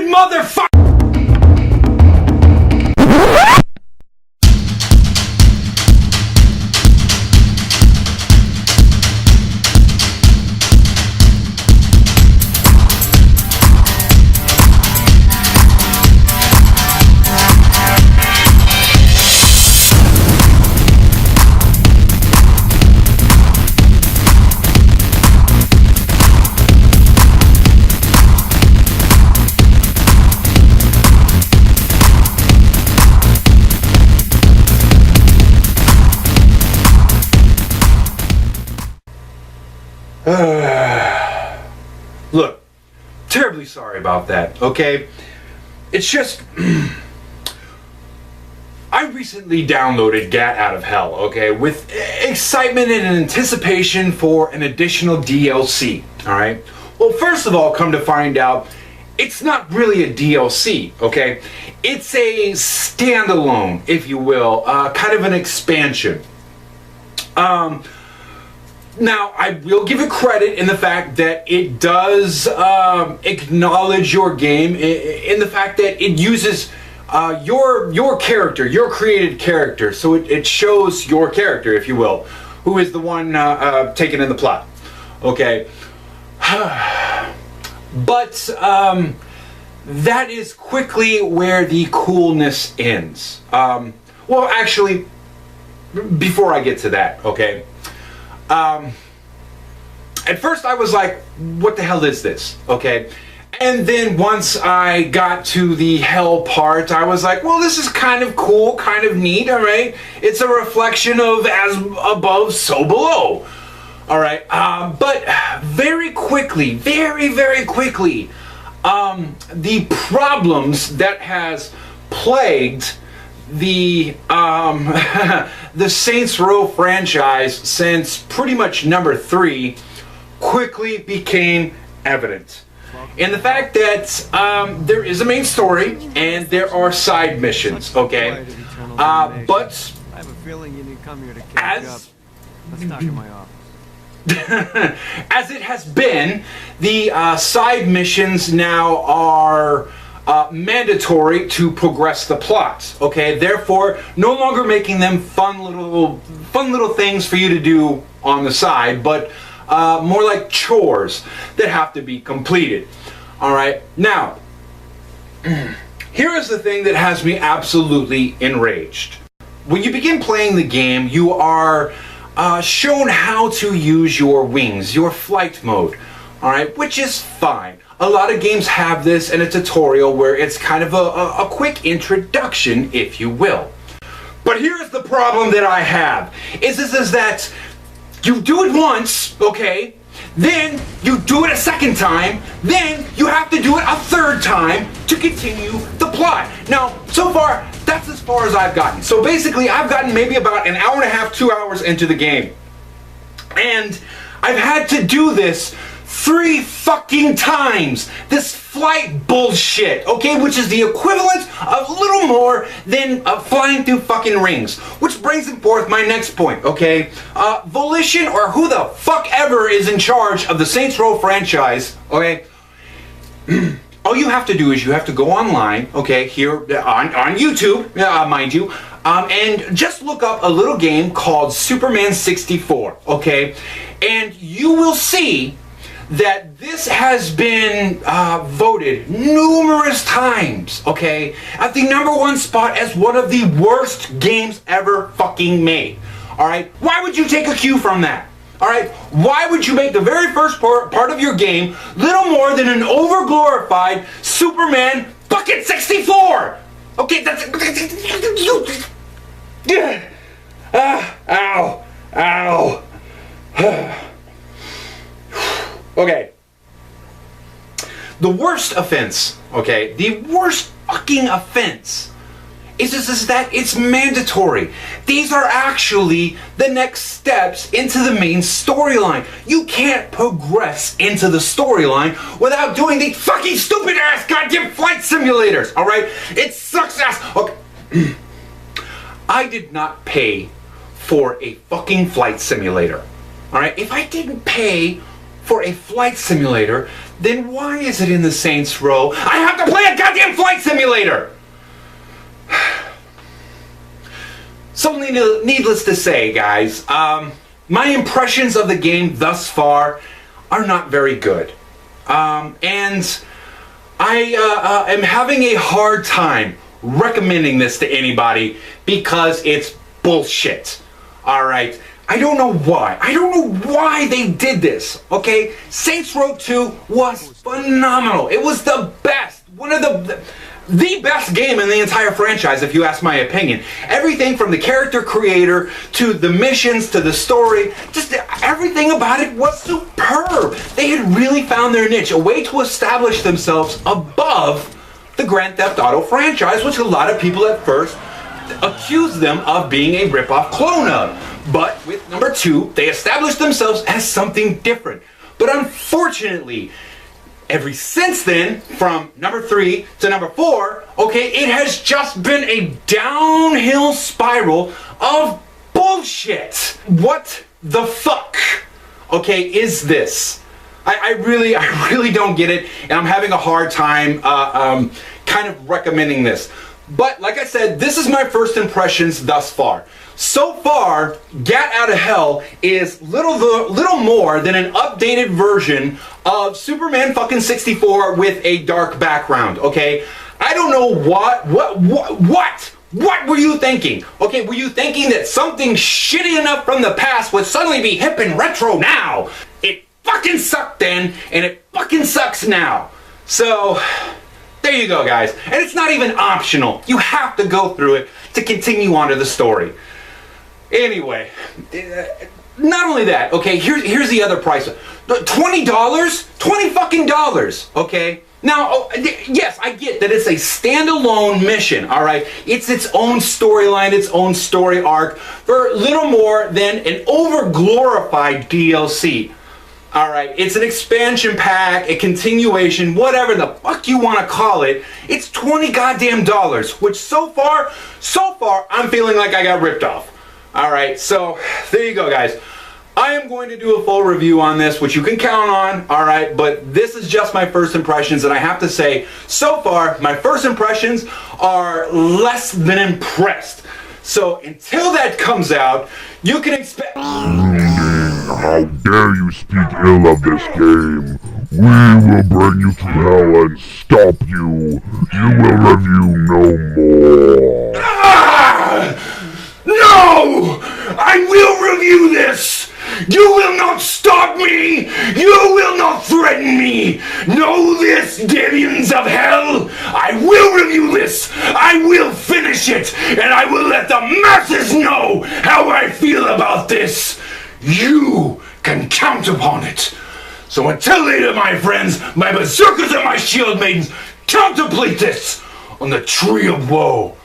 motherfucker! Look, terribly sorry about that, okay? It's just... I recently downloaded Gat Out of Hell, okay? With excitement and anticipation for an additional DLC, alright? Well, first of all, come to find out, it's not really a DLC, okay? It's a standalone, if you will, kind of an expansion. Now, I will give it credit in the fact that it does acknowledge your game in the fact that it uses your character, your created character. So it shows your character, if you will, who is the one taken in the plot. Okay. But that is quickly where the coolness ends. Well, actually, before I get to that, okay. At first I was like, what the hell is this? Okay. And then once I got to the hell part, I was like, well, this is kind of cool, kind of neat, alright? It's a reflection of as above, so below. Alright, but very quickly, very quickly, the problems that has plagued the the Saints Row franchise since pretty much number 3 quickly became evident in the fact that there is a main story and there are side missions, okay? But I have a feeling you didn't come here to catch up. Let's talk in my office. as it has been, the side missions now are mandatory to progress the plot, okay? Therefore, no longer making them fun little things for you to do on the side, but more like chores that have to be completed. All right. Now, here is the thing that has me absolutely enraged. When you begin playing the game, you are shown how to use your wings, your flight mode. All right, which is fine. A lot of games have this in a tutorial where it's kind of a quick introduction, if you will. But here's the problem that I have, is that you do it once, okay, then you do it a second time, then you have to do it a third time to continue the plot. Now, so far, that's as far as I've gotten. So basically, I've gotten maybe about an hour and a half, 2 hours into the game. And I've had to do this 3 fucking times. This flight bullshit, okay, which is the equivalent of little more than flying through fucking rings. Which brings forth my next point, okay? Volition, or who the fuck ever is in charge of the Saints Row franchise, okay? All you have to do is you have to go online, okay, here on YouTube, mind you, and just look up a little game called Superman 64, okay? And you will see that this has been voted numerous times, okay, at the #1 spot as one of the worst games ever fucking made. Alright? Why would you take a cue from that? Alright? Why would you make the very first part of your game little more than an over-glorified Superman fucking 64? Okay, that's... Ow. Ow. Okay. The worst offense, okay, the worst fucking offense is that it's mandatory. These are actually the next steps into the main storyline. You can't progress into the storyline without doing the fucking stupid ass goddamn flight simulators, alright? It sucks ass. Okay. I did not pay for a fucking flight simulator, alright? If I didn't pay for a flight simulator, then why is it in the Saints Row I have to play a goddamn flight simulator? So needless to say, guys, my impressions of the game thus far are not very good. And I am having a hard time recommending this to anybody because it's bullshit. Alright? I don't know why. I don't know why they did this. Okay? Saints Row 2 was phenomenal. It was the best. One of the best game in the entire franchise, if you ask my opinion. Everything from the character creator to the missions to the story, just everything about it was superb. They had really found their niche, a way to establish themselves above the Grand Theft Auto franchise, which a lot of people at first accused them of being a rip-off clone of. But with number 2, they established themselves as something different. But unfortunately, ever since then, from number 3 to number 4, okay, it has just been a downhill spiral of bullshit. What the fuck, okay, is this? I really don't get it, and I'm having a hard time kind of recommending this. But like I said, this is my first impressions thus far. So far, Gat Out of Hell is little more than an updated version of Superman fucking 64 with a dark background, okay? I don't know what were you thinking? Okay, were you thinking that something shitty enough from the past would suddenly be hip and retro now? It fucking sucked then, and it fucking sucks now. So, there you go, guys. And it's not even optional. You have to go through it to continue on to the story. Anyway, not only that, okay, here's the other price. $20? $20 fucking dollars, okay? Now, yes, I get that it's a standalone mission, all right? It's its own storyline, its own story arc for little more than an over-glorified DLC. All right, it's an expansion pack, a continuation, whatever the fuck you want to call it. It's $20 goddamn dollars, which so far, I'm feeling like I got ripped off. All right, so there you go, guys. I am going to do a full review on this, which you can count on, all right, but this is just my first impressions, and I have to say, so far, my first impressions are less than impressed. So until that comes out, you can expect... How dare you speak ill of this game? We will bring you to hell and stop you. You will review no more. No! I will review this! You will not stop me! You will not threaten me! Know this, demons of hell! I will review this! I will finish it! And I will let the masses know how I feel about this! You can count upon it! So until later, my friends, my berserkers and my shield maidens, contemplate this on the Tree of Woe.